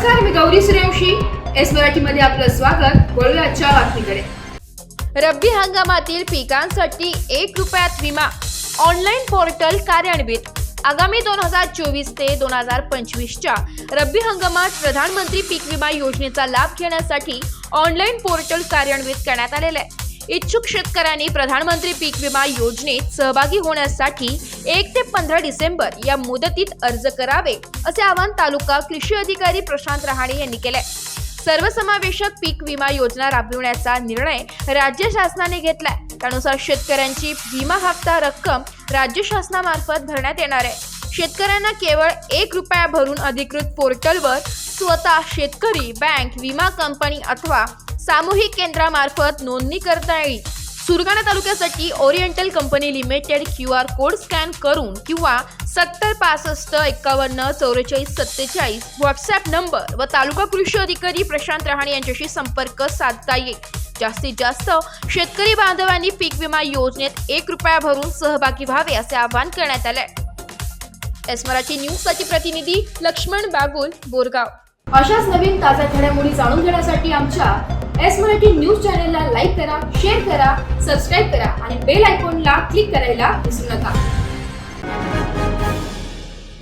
नमस्कार, मी गौरी सूर्यवंशी. एस मराठीमध्ये आपलं स्वागत. वळूया आजच्या बातमीकडे. रब्बी हंगामातील पिकांसाठी 1 रुपयात विमा ऑनलाईन पोर्टल कार्यान्वित. आगामी 2024 ते 2025च्या रब्बी हंगामात प्रधानमंत्री पीक विमा योजनेचा लाभ घेण्यासाठी ऑनलाईन पोर्टल कार्यान्वित करण्यात आलेले आहे. इच्छुक शेतकऱ्यांनी प्रधानमंत्री पीक विमा योजनेत सहभागी होण्यासाठी 1 ते 15 डिसेंबर या मुदतीत अर्ज करावे, असे आवाहन तालुका कृषी अधिकारी प्रशांत रहाणे यांनी केले. सर्वसमावेशक पीक विमा योजना राबविण्याचा निर्णय राज्य शासनाने घेतलाय. त्यानुसार शेतकऱ्यांची विमा हप्ता रक्कम राज्य शासनामार्फत भरण्यात येणार आहे. शेतकऱ्यांना केवळ 1 रुपया भरून अधिकृत पोर्टलवर स्वतः शेतकरी, बँक, विमा कंपनी अथवा सामूहिक केंद्रामार्फत नोंदणी करता येईल. सुरगाणा तालुक्यासाठी Oriental company limited QR code scan करून किंवा 70 65 51 44 47 व्हॉट्सअप नंबर व तालुका कृषी अधिकारी प्रशांत रहाणे यांच्याशी संपर्क साधता येईल. जास्तीत जास्त शेतकरी बांधवांनी पीक विमा योजनेत 1 रुपया भरून सहभागी व्हावे, असे आवाहन करण्यात आले. एस मराठी न्यूजसाठी प्रतिनिधी लक्ष्मण बागुल, बोरगाव. अशाच नवीन ताज्या घडामोडी जाणून घेण्यासाठी आमच्या एस मराठी न्यूज चॅनलला लाईक करा, शेअर करा, सबस्क्राईब करा आणि बेल आयकॉनला क्लिक करायला विसरू नका.